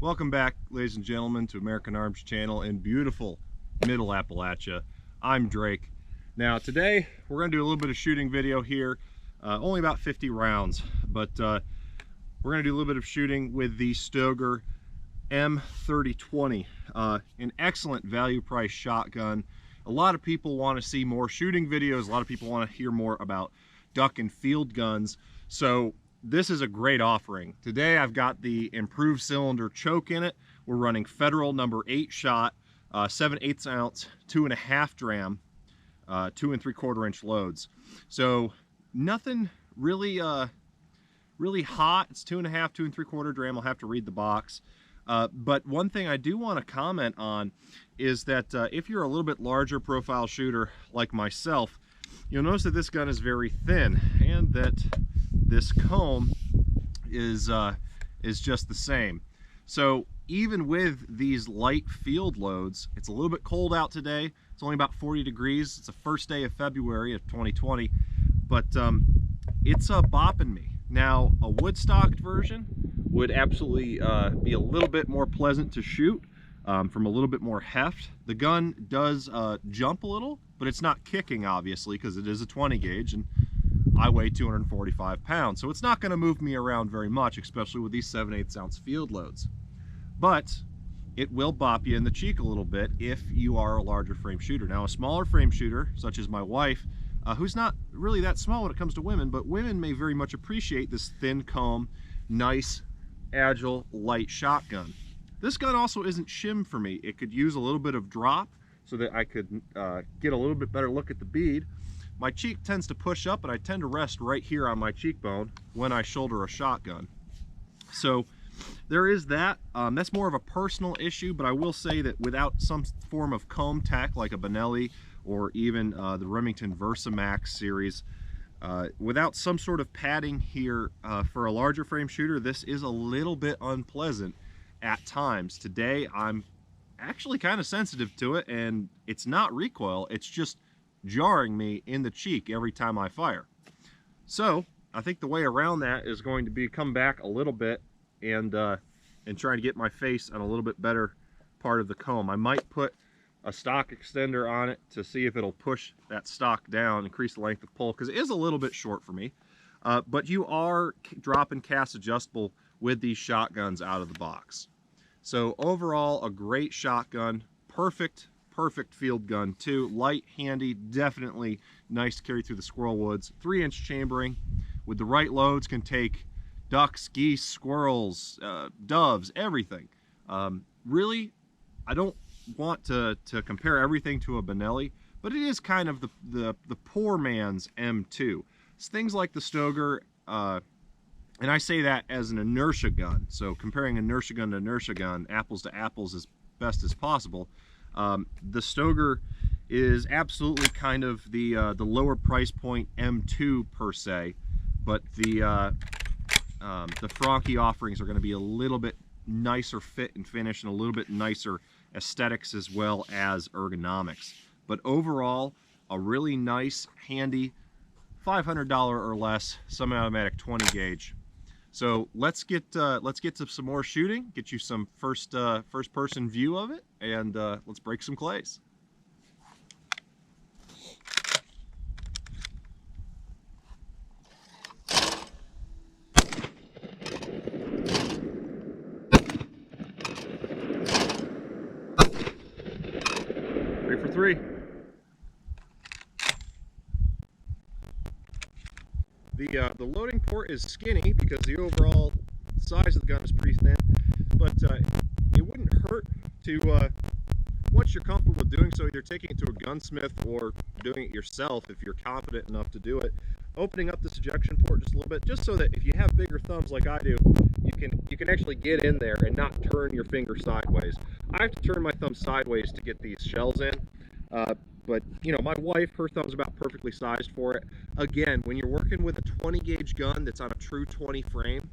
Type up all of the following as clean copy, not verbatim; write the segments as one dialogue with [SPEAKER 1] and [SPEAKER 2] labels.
[SPEAKER 1] Welcome back, ladies and gentlemen, to American Arms Channel in beautiful Middle Appalachia. I'm Drake. Now today we're going to do a little bit of shooting video here, only about 50 rounds, but we're going to do a little bit of shooting with the Stoeger M3020, an excellent value price shotgun. A lot of people want to see more shooting videos. A lot of people want to hear more about duck and field guns. So this is a great offering. Today I've got the improved cylinder choke in it. We're running Federal number 8 shot, 7/8 ounce, 2.5 dram, 2 3/4 inch loads. So nothing really really hot. It's 2.5, 2 3/4 dram. I'll have to read the box. But one thing I do want to comment on is that if you're a little bit larger profile shooter like myself, you'll notice that this gun is very thin and that this comb is just the same. So even with these light field loads, it's a little bit cold out today. It's only about 40 degrees. It's the first day of February of 2020, but it's bopping me. Now, a wood-stocked version would absolutely be a little bit more pleasant to shoot, from a little bit more heft. The gun does jump a little, but it's not kicking, obviously, because it is a 20 gauge, and I weigh 245 pounds, so it's not going to move me around very much, especially with these 7/8 ounce field loads. But it will bop you in the cheek a little bit if you are a larger frame shooter. Now, a smaller frame shooter, such as my wife, who's not really that small when it comes to women, but women may very much appreciate this thin comb, nice, agile, light shotgun. This gun also isn't shim for me. It could use a little bit of drop so that I could get a little bit better look at the bead. My cheek tends to push up, and I tend to rest right here on my cheekbone when I shoulder a shotgun. So there is that. That's more of a personal issue, but I will say that without some form of comb tech like a Benelli or even the Remington VersaMax series, without some sort of padding here for a larger frame shooter, this is a little bit unpleasant at times. Today I'm actually kind of sensitive to it, and it's not recoil, it's just jarring me in the cheek every time I fire. So I think the way around that is going to be come back a little bit and trying to get my face on a little bit better part of the comb. I might put a stock extender on it to see if it'll push that stock down, increase the length of pull, because it is a little bit short for me. But you are drop and cast adjustable with these shotguns out of the box. So overall, a great shotgun, perfect field gun too. Light, handy, definitely nice to carry through the squirrel woods. 3-inch chambering with the right loads can take ducks, geese, squirrels, doves, everything. Really, I don't want to compare everything to a Benelli, but it is kind of the poor man's M2. It's things like the Stoeger, and I say that as an inertia gun. So comparing inertia gun to inertia gun, apples to apples as best as possible. The Stoeger is absolutely kind of the lower price point M2 per se, but the Franke offerings are going to be a little bit nicer fit and finish and a little bit nicer aesthetics as well as ergonomics. But overall, a really nice, handy, $500 or less semi-automatic 20 gauge. So let's get to some more shooting, get you some first person view of it, and let's break some clays. Three for three. The loading port is skinny because the overall size of the gun is pretty thin, but it wouldn't hurt to, once you're comfortable doing so, either taking it to a gunsmith or doing it yourself if you're confident enough to do it, opening up this ejection port just a little bit, just so that if you have bigger thumbs like I do, you can actually get in there and not turn your finger sideways. I have to turn my thumb sideways to get these shells in. But, you know, my wife, her thumb's about perfectly sized for it. Again, when you're working with a 20 gauge gun that's on a true 20 frame,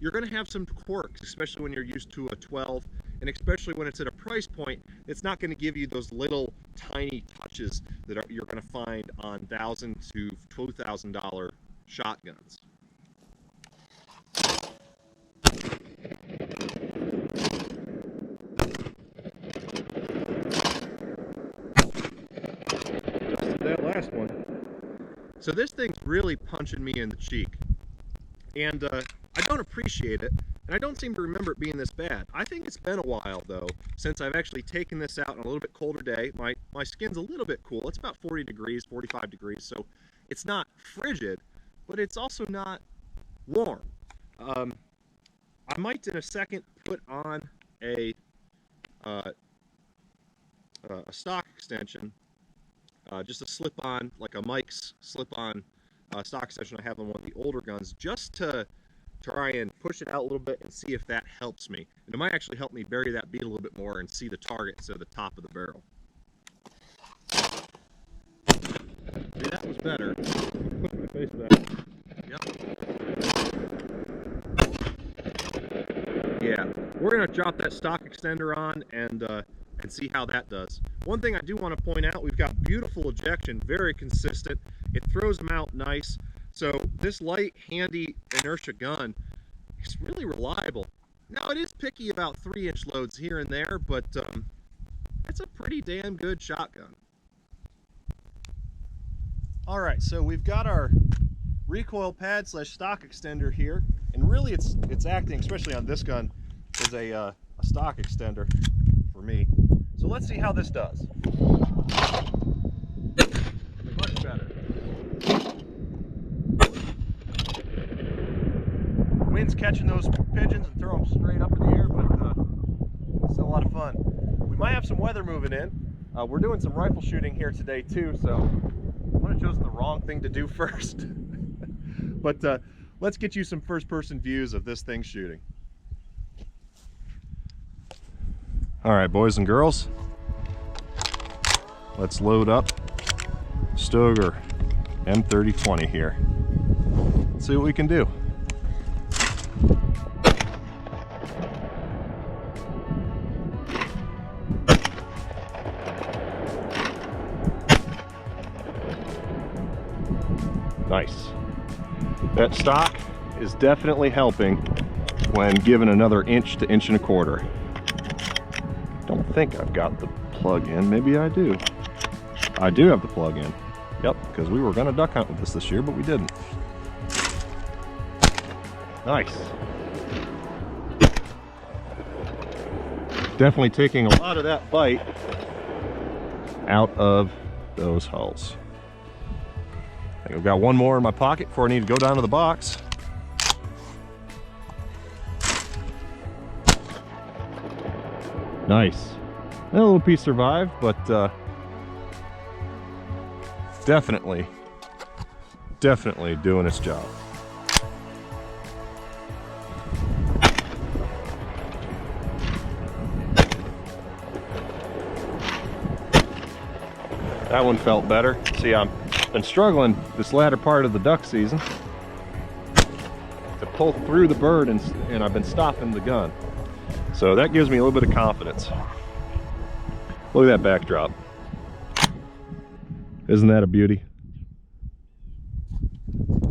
[SPEAKER 1] you're going to have some quirks, especially when you're used to a 12, and especially when it's at a price point that's not going to give you those little tiny touches that you're going to find on $1,000 to $2,000 shotguns. last one. So this thing's really punching me in the cheek. And I don't appreciate it, and I don't seem to remember it being this bad. I think it's been a while, though, since I've actually taken this out on a little bit colder day. My skin's a little bit cool. It's about 40 degrees, 45 degrees, so it's not frigid, but it's also not warm. I might, in a second, put on a stock extension, just a slip-on, like a Mike's slip-on stock extension I have on one of the older guns, just to try and push it out a little bit and see if that helps me. And it might actually help me bury that bead a little bit more and see the target instead of the top of the barrel. See, that was better. Put my face to that. Yep. Yeah, we're gonna drop that stock extender on and see how that does. One thing I do want to point out, we've got beautiful ejection, very consistent. It throws them out nice. So this light, handy inertia gun is really reliable. Now it is picky about 3-inch loads here and there, but it's a pretty damn good shotgun. All right, so we've got our recoil pad slash stock extender here, and really it's acting, especially on this gun, as a stock extender for me. So let's see how this does. Much better. Wind's catching those pigeons and throwing them straight up in the air, but it's still a lot of fun. We might have some weather moving in. We're doing some rifle shooting here today too, so I might have chosen the wrong thing to do first. But let's get you some first-person views of this thing shooting. All right, boys and girls, let's load up Stoeger M3020 here. Let's see what we can do. Nice. That stock is definitely helping when given another inch to inch and a quarter. Don't think I've got the plug in. Maybe I do. I do have the plug in. Yep, because we were going to duck hunt with this year, but we didn't. Nice. Definitely taking a lot of that bite out of those hulls. I think I've got one more in my pocket before I need to go down to the box. Nice. A little piece survived, but definitely doing its job. That one felt better. See, I've been struggling this latter part of the duck season to pull through the bird, and I've been stopping the gun. So that gives me a little bit of confidence. Look at that backdrop. Isn't that a beauty?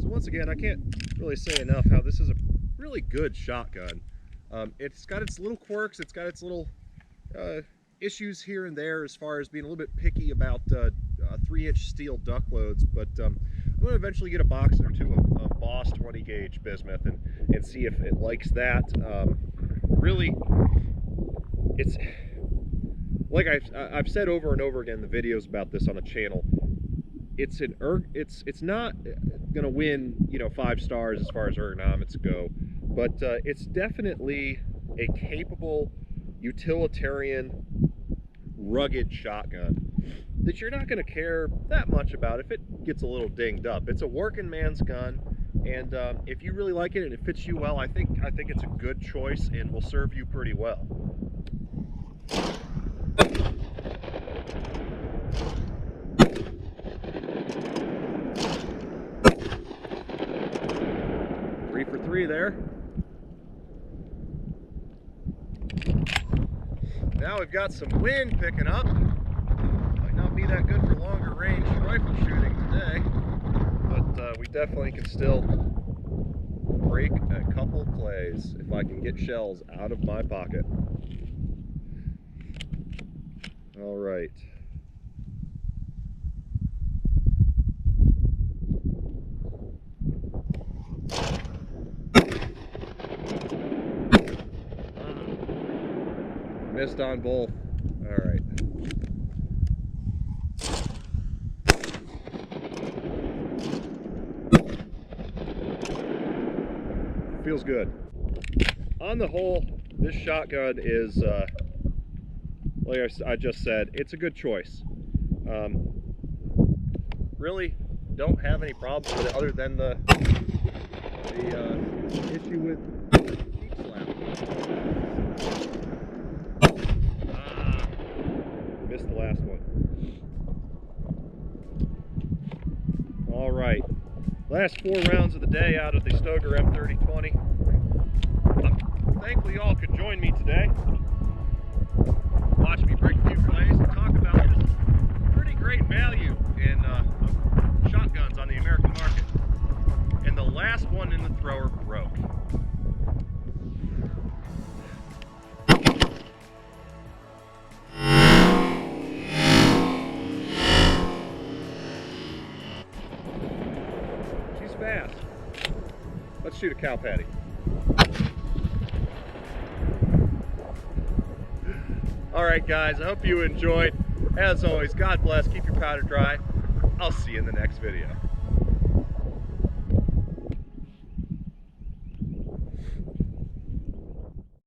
[SPEAKER 1] So once again, I can't really say enough how this is a really good shotgun. It's got its little quirks, it's got its little issues here and there as far as being a little bit picky about 3-inch steel duck loads, but I'm going to eventually get a box or two of Boss 20 gauge bismuth and see if it likes that. Really, it's like I've said over and over again in the videos about this on the channel. It's not going to win, 5 stars as far as ergonomics go, but it's definitely a capable, utilitarian, rugged shotgun that you're not going to care that much about if it gets a little dinged up. It's a working man's gun, and if you really like it and it fits you well, I think it's a good choice and will serve you pretty well. Three for three there. Now we've got some wind picking up. Might not be that good for longer range rifle shooting today, but we definitely can still break a couple plays if I can get shells out of my pocket. All right. missed on both. All right. Feels good. On the whole, this shotgun is, like I just said, it's a good choice. Really don't have any problems with it other than the issue with cheek slap. Missed the last one. All right, last 4 rounds of the day out of the Stoeger M3020. Thankfully, y'all could join me today. Watch me break a few clays and talk about this pretty great value in shotguns on the American market. And the last one in the thrower broke. She's fast. Let's shoot a cow patty. Alright guys, I hope you enjoyed. As always, God bless, keep your powder dry. I'll see you in the next video.